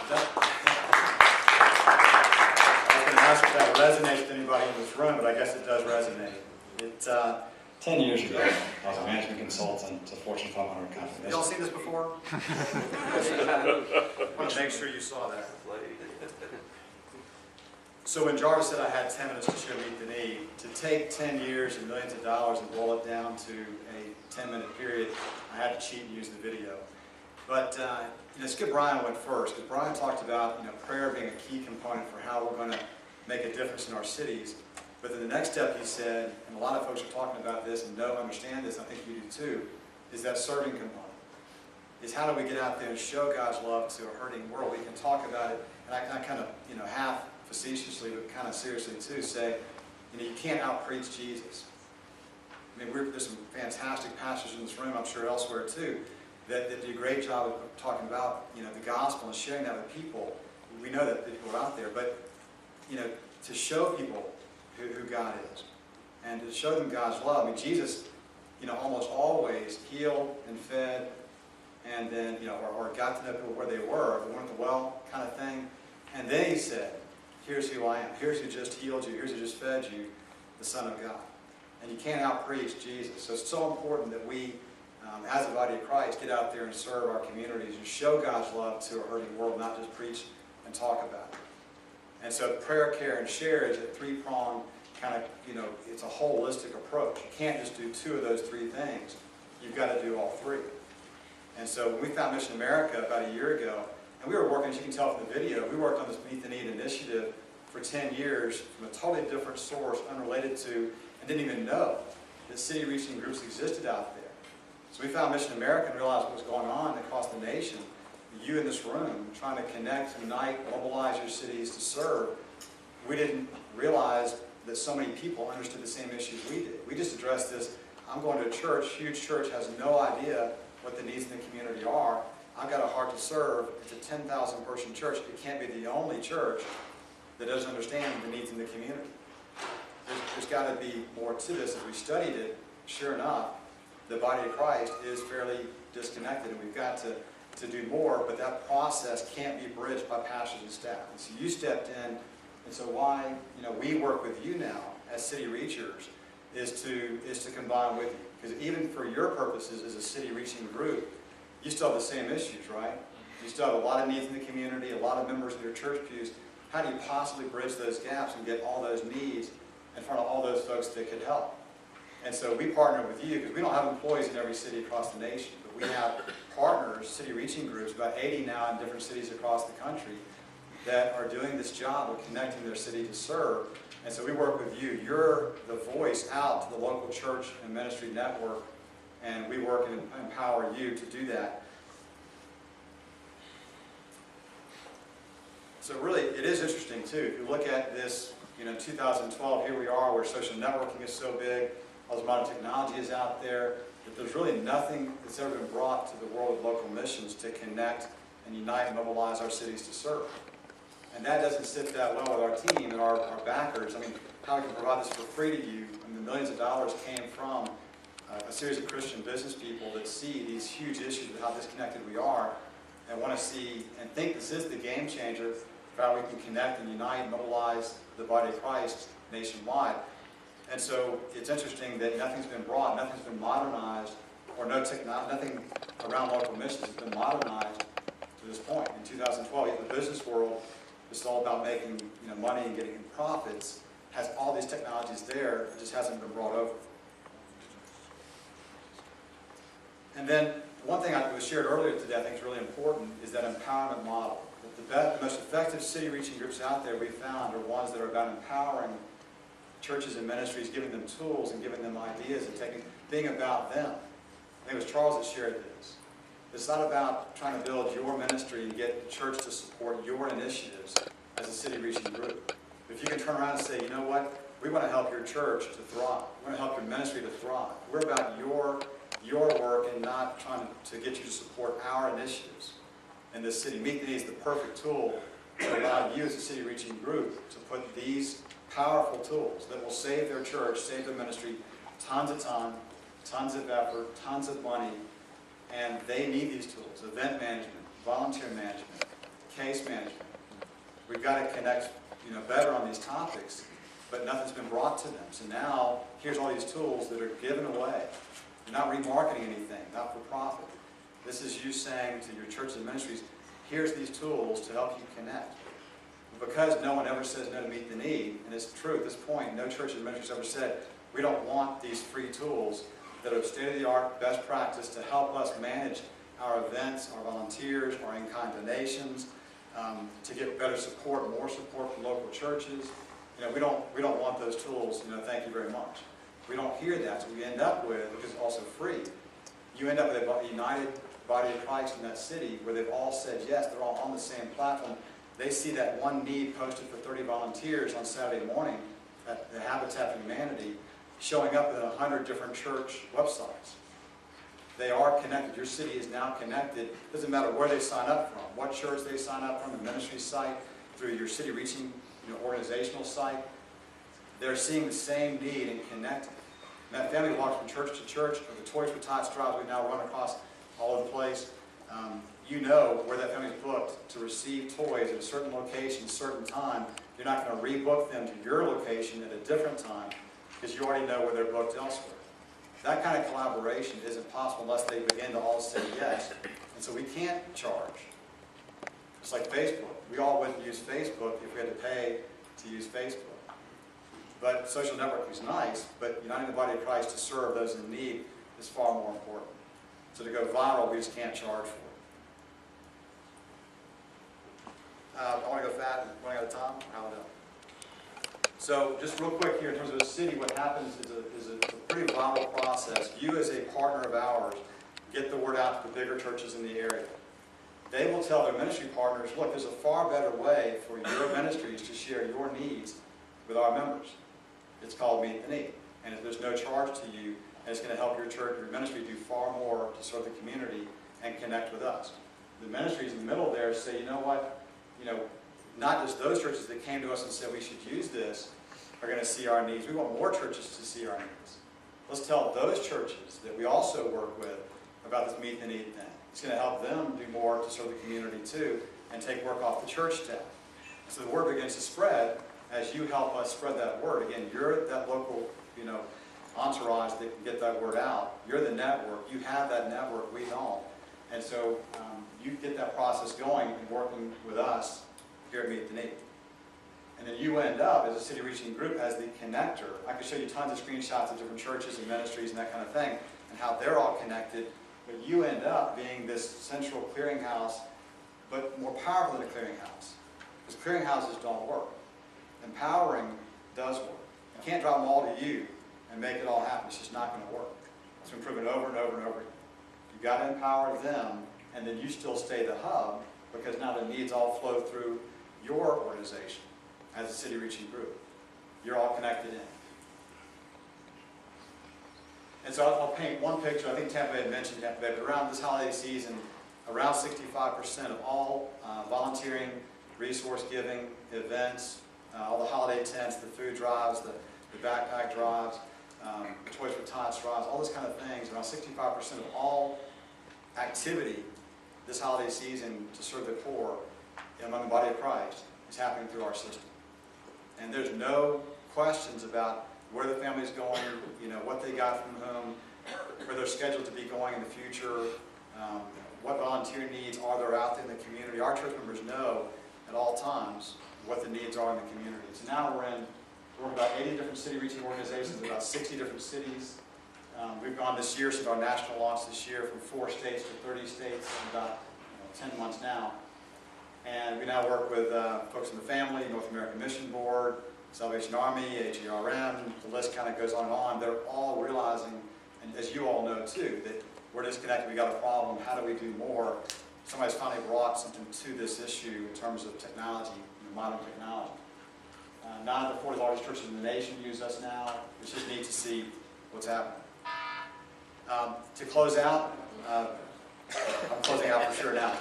I was going to ask if that resonates with anybody in this room, but I guess it does resonate. 10 years ago, I was a management consultant to a Fortune 500 company. Y'all seen this before? I want to make sure you saw that. So when Jarvis said I had 10 minutes to share Meet the Need, to take 10 years and millions of dollars and boil it down to a 10-minute period, I had to cheat and use the video. But Skip Bryan went first, because Bryan talked about prayer being a key component for how we're going to make a difference in our cities. But then the next step he said, and a lot of folks are talking about this and understand this, and I think you do too, is that serving component. Is how do we get out there and show God's love to a hurting world? We can talk about it, and I kind of, half facetiously, but kind of seriously too, say, you can't out-preach Jesus. I mean, there's some fantastic pastors in this room, I'm sure elsewhere too, that do a great job of talking about, the gospel and sharing that with people. We know that people are out there, but, to show people who God is, and to show them God's love. I mean, Jesus, almost always healed and fed, and then, or got to know people where they were, the one at the well kind of thing. And then he said, here's who I am. Here's who just healed you. Here's who just fed you, the Son of God. And you can't out-preach Jesus. So it's so important that we, as a body of Christ, get out there and serve our communities and show God's love to a hurting world, not just preach and talk about it. And so prayer, care, and share is a three-pronged kind of, it's a holistic approach. You can't just do two of those three things. You've got to do all three. And so when we found Mission America about a year ago, and we were working, as you can tell from the video, we worked on this Meet the Need initiative for 10 years from a totally different source, unrelated to, and didn't even know that city-reaching groups existed out there. So we found Mission America and realized what was going on across the nation. You in this room, trying to connect, unite, mobilize your cities to serve. We didn't realize that so many people understood the same issues we did. We just addressed this. I'm going to a church, huge church, has no idea what the needs in the community are. I've got a heart to serve. It's a 10,000 person church. It can't be the only church that doesn't understand the needs in the community. There's got to be more to this. As we studied it, sure enough, the body of Christ is fairly disconnected, and we've got to do more, but that process can't be bridged by pastors and staff. And so you stepped in, and so why we work with you now as City Reachers is to combine with you. Because even for your purposes as a City Reaching group, you still have the same issues, right? You still have a lot of needs in the community, a lot of members in your church pews. How do you possibly bridge those gaps and get all those needs in front of all those folks that could help? And so we partner with you, because we don't have employees in every city across the nation, but we have partners, City Reaching groups, about 80 now in different cities across the country, that are doing this job of connecting their city to serve. And so we work with you. You're the voice out to the local church and ministry network, and we work and empower you to do that. So really, it is interesting too. If you look at this, 2012, here we are, where social networking is so big, all this modern technology is out there, that there's really nothing that's ever been brought to the world of local missions to connect and unite and mobilize our cities to serve. And that doesn't sit that well with our team and our backers. I mean, how we can provide this for free to you, and the millions of dollars came from a series of Christian business people that see these huge issues with how disconnected we are, and want to see and think this is the game changer for how we can connect and unite and mobilize the body of Christ nationwide. And so it's interesting that nothing's been brought, nothing's been modernized, or nothing around local missions has been modernized to this point. In 2012, yet the business world is all about making money and getting profits, has all these technologies there, it just hasn't been brought over. And then one thing that was shared earlier today I think is really important is that empowerment model. The most effective city reaching groups out there we found are ones that are about empowering churches and ministries, giving them tools and giving them ideas and being about them. I think it was Charles that shared this. It's not about trying to build your ministry and get the church to support your initiatives as a city reaching group. But if you can turn around and say, you know what, we want to help your church to thrive. We want to help your ministry to thrive. We're about your work and not trying to get you to support our initiatives in this city. Meet the Need is the perfect tool to allow you as a city reaching group to put these powerful tools that will save their church, save their ministry, tons of time, tons of effort, tons of money, and they need these tools: event management, volunteer management, case management. We've got to connect, better on these topics, but nothing's been brought to them. So now, here's all these tools that are given away. You're not remarketing anything, not for profit. This is you saying to your churches and ministries, here's these tools to help you connect. Because no one ever says no to meet the need, and it's true at this point, no church and ministries ever said, we don't want these free tools that are state-of-the-art, best practice to help us manage our events, our volunteers, our in-kind donations, to get better support, more support from local churches. We don't want those tools, thank you very much. We don't hear that, so we end up with, because it's also free, you end up with a united body of Christ in that city where they've all said yes, they're all on the same platform. They see that one need posted for 30 volunteers on Saturday morning at the Habitat for Humanity showing up in 100 different church websites. They are connected. Your city is now connected. It doesn't matter where they sign up from, what church they sign up from, the ministry site, through your CityReaching organizational site. They're seeing the same need and connected. And that family walks from church to church, or the Toys for Tots drives we now run across all over the place. You know where that family's booked to receive toys at a certain location, certain time. You're not going to rebook them to your location at a different time because you already know where they're booked elsewhere. That kind of collaboration isn't possible unless they begin to all say yes. And so we can't charge. It's like Facebook. We all wouldn't use Facebook if we had to pay to use Facebook. But social networking is nice, but uniting the body of Christ to serve those in need is far more important. So to go viral, we just can't charge for it. I want to go fast and running out of time. I don't know. So just real quick here, in terms of the city, what happens is a pretty viral process. You as a partner of ours get the word out to the bigger churches in the area. They will tell their ministry partners, look, there's a far better way for your ministries to share your needs with our members. It's called Meet the Need. And if there's no charge to you, and it's going to help your church, your ministry do far more to serve the community and connect with us. The ministries in the middle there say, you know what, not just those churches that came to us and said we should use this are going to see our needs. We want more churches to see our needs. Let's tell those churches that we also work with about this Meet the Need thing. It's going to help them do more to serve the community too and take work off the church staff. So the word begins to spread as you help us spread that word. Again, you're that local, entourage that can get that word out. You're the network. You have that network. We don't. And so you get that process going and working with us here at Meet the Need. And then you end up, as a CityReaching group, as the connector. I could show you tons of screenshots of different churches and ministries and that kind of thing, and how they're all connected. But you end up being this central clearinghouse, but more powerful than a clearinghouse. Because clearinghouses don't work. Empowering does work. You can't drop them all to you and make it all happen. It's just not going to work. It's been proven over and over and over. You've got to empower them, and then you still stay the hub, because now the needs all flow through your organization as a CityReaching group. You're all connected in. And so I'll paint one picture. I think Tampa Bay had mentioned Tampa Bay, but around this holiday season, around 65% of all volunteering, resource giving, events, all the holiday tents, the food drives, the backpack drives, the Toys for Tots drives, all those kind of things, around 65% of all activity this holiday season to serve the poor among the body of Christ is happening through our system. And there's no questions about where the family's going, what they got from whom, where they're scheduled to be going in the future, what volunteer needs are there out there in the community. Our church members know at all times what the needs are in the community. So now we're in about 80 different CityReaching organizations in about 60 different cities. We've gone this year, since our national launch this year, from 4 states to 30 states in about 10 months now. And we now work with folks in the family, North American Mission Board, Salvation Army, AGRM, the list kind of goes on and on. They're all realizing, and as you all know too, that we're disconnected, we got a problem, how do we do more? Somebody's finally brought something to this issue in terms of technology, modern technology. 9 of the 40 largest churches in the nation use us now. It's just neat to see what's happening. To close out, I'm closing out for sure now.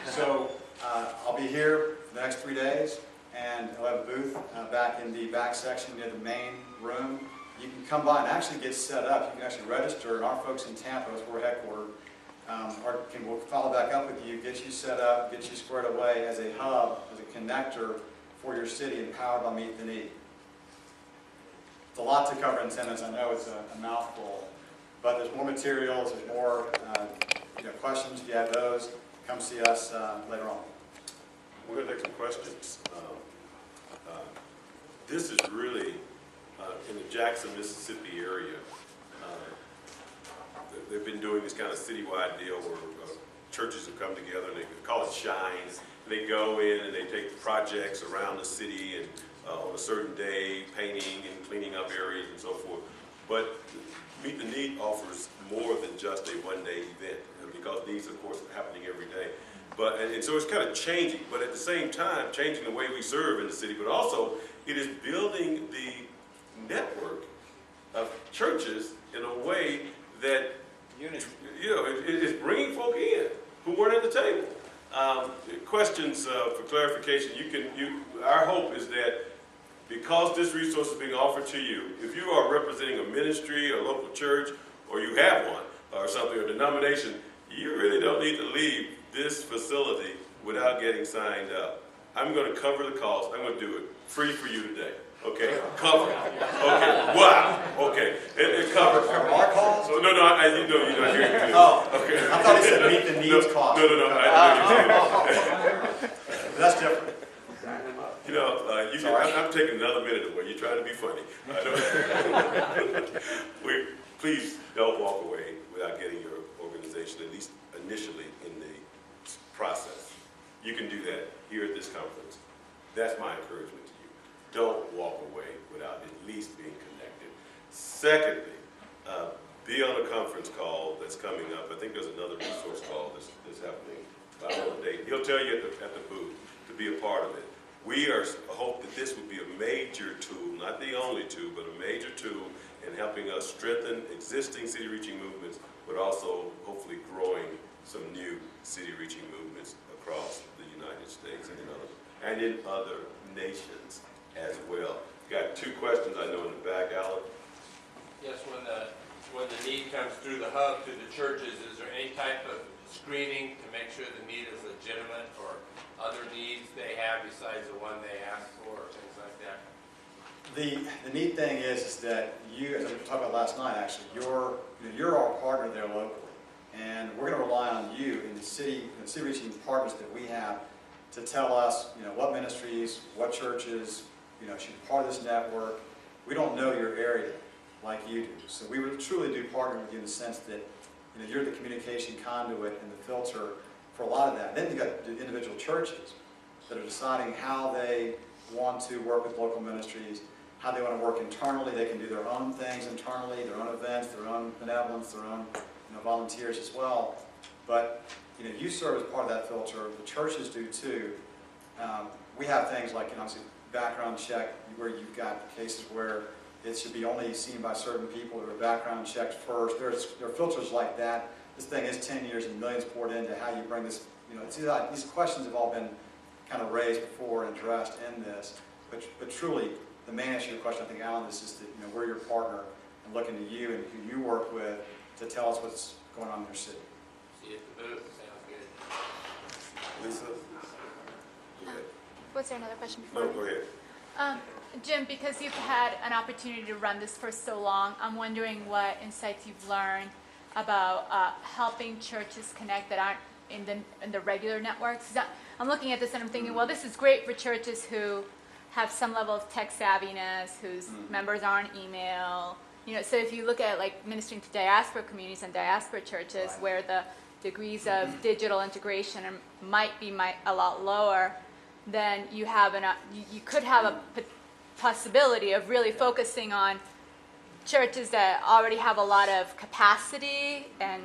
So I'll be here for the next 3 days, and I'll have a booth back in the back section near the main room. You can come by and actually get set up. You can actually register, and our folks in Tampa, that's where we're headquartered, we'll follow back up with you, get you set up, get you squared away as a hub, as a connector for your city, empowered by Meet the Need. It's a lot to cover in 10 minutes. I know it's a mouthful, but there's more materials, there's more questions. If you have those, come see us later on. We're going to take some questions. This is really in the Jackson, Mississippi area. They've been doing this kind of citywide deal where churches have come together and they call it Shines. They go in and they take projects around the city and on a certain day, painting and cleaning up areas and so forth. But Meet the Need offers more than just a one-day event, because these, of course, are happening every day. And so it's kind of changing, but at the same time, changing the way we serve in the city, but also it is building the network of churches in a way that, it is bringing folk in who weren't at the table. Questions for clarification, our hope is that because this resource is being offered to you, if you are representing a ministry, a local church, or you have one, or something, or denomination, you really don't need to leave this facility without getting signed up. I'm going to cover the cost. I'm going to do it free for you today. Okay? Covered. Okay. Wow. Okay. It covered. Cover our cost? So, no, you know you're not hearing me. Oh, okay. I thought he said Meet the Needs cost. No. I know That's different. I'm taking another minute away. You're trying to be funny. Please don't walk away without getting your organization, at least initially, in the process. You can do that here at this conference. That's my encouragement to you. Don't walk away without at least being connected. Secondly, be on a conference call that's coming up. I think there's another resource call that's happening by another date. He'll tell you at the booth to be a part of it. We hope that this would be a major tool, not the only tool, but a major tool in helping us strengthen existing city-reaching movements, but also hopefully growing some new city-reaching movements across the United States and in other nations as well. Got two questions I know in the back, Alan. Yes, when the need comes through the hub, through the churches, is there any type of screening to make sure the need is legitimate, or other needs they have besides the one they asked for, or things like that? The neat thing is that you, as we talked about last night, actually, you're our partner there locally, and we're going to rely on you in the city-reaching partners that we have to tell us, what ministries, what churches, should be part of this network. We don't know your area like you do, so we truly do partner with you in the sense that you're the communication conduit and the filter for a lot of that. Then you've got the individual churches that are deciding how they want to work with local ministries, how they want to work internally. They can do their own things internally, their own events, their own benevolence, their own volunteers as well. But you serve as part of that filter. The churches do too. We have things like obviously background check, where you've got cases where it should be only seen by certain people that are background checked first. There are filters like that. This thing is 10 years and millions poured into how you bring this. These questions have all been kind of raised before and addressed in this. But truly, the main answer to your question, I think, Alan, is just that we're your partner and looking to you and who you work with to tell us what's going on in your city. See you at the booth. Sounds good. Lisa? Go ahead. Was there another question before? No, go ahead. Jim, because you've had an opportunity to run this for so long, I'm wondering what insights you've learned about helping churches connect that aren't in the regular networks. I'm looking at this and I'm thinking, well, this is great for churches who have some level of tech savviness, whose members are on email. So if you look at like ministering to diaspora communities and diaspora churches, Right. where the degrees of digital integration might be a lot lower, then you could have a possibility of really focusing on churches that already have a lot of capacity and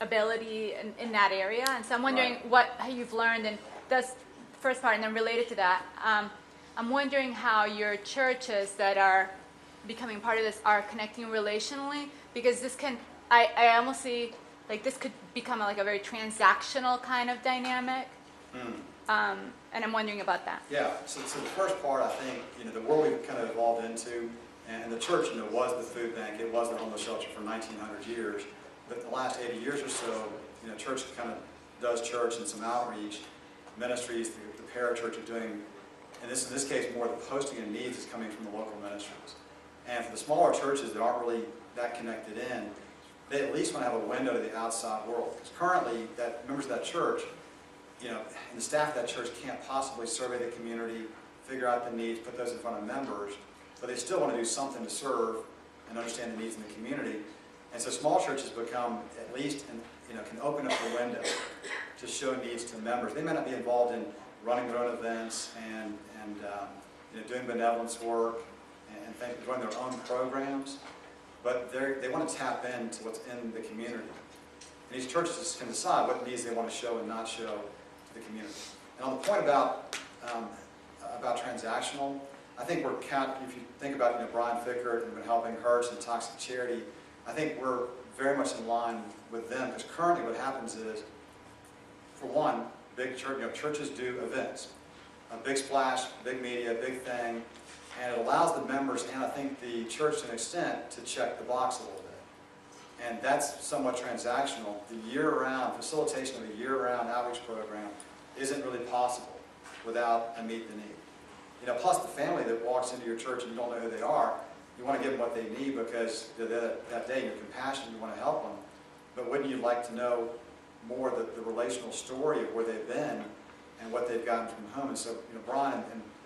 ability in that area. And so I'm wondering how you've learned, and that's the first part, and then related to that, I'm wondering how your churches that are becoming part of this are connecting relationally, because I almost see like this could become like a very transactional kind of dynamic. And I'm wondering about that. Yeah, so the first part, I think, the world we've kind of evolved into, and the church, was the food bank, it was the homeless shelter for 1900 years. the last 80 years or so, church kind of does church and some outreach. Ministries, the parachurch are doing, and in this case, more the posting of needs is coming from the local ministries. And for the smaller churches that aren't really that connected in, they at least want to have a window to the outside world. Because currently, members of that church, and the staff of that church can't possibly survey the community, figure out the needs, put those in front of members, but they still want to do something to serve and understand the needs in the community. And so small churches become, at least, can open up the window to show needs to members. They may not be involved in running their own events and doing benevolence work and running their own programs, but they want to tap into what's in the community. And these churches can decide what needs they want to show and not show to the community. And on the point about transactional, I think if you think about Brian Fickert and been helping Hertz and Toxic Charity, I think we're very much in line with them, because currently what happens is, for one, big church, churches do events, a big splash, big media, big thing, and it allows the members and I think the church to an extent to check the box a little bit. And that's somewhat transactional. The year-round, facilitation of a year-round outreach program isn't really possible without a meet the need. Plus the family that walks into your church and you don't know who they are, you want to give them what they need because that day you're compassionate, you want to help them. But wouldn't you like to know more the relational story of where they've been and what they've gotten from home? And so, Brian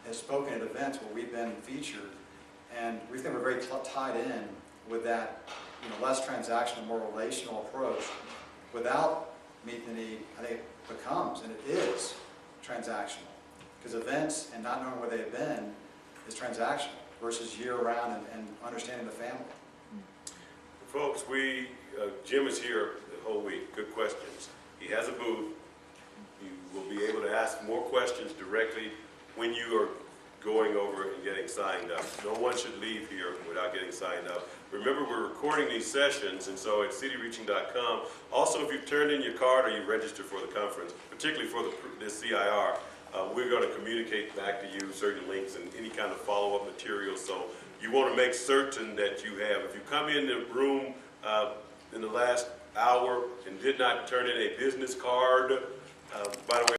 has spoken at events where we've been featured, and we think we're very tied in with that, less transactional, more relational approach. Without meet the need, I think it becomes, and it is, transactional. Because events and not knowing where they've been is transactional versus year-round and understanding the family. Folks, Jim is here the whole week. Good questions. He has a booth. You will be able to ask more questions directly when you are going over and getting signed up. No one should leave here without getting signed up. Remember, we're recording these sessions, and so at cityreaching.com. Also, if you've turned in your card or you registered for the conference, particularly for this CIR, we're going to communicate back to you certain links and any kind of follow-up material. So you want to make certain that you have. If you come in the room in the last hour and did not turn in a business card, by the way,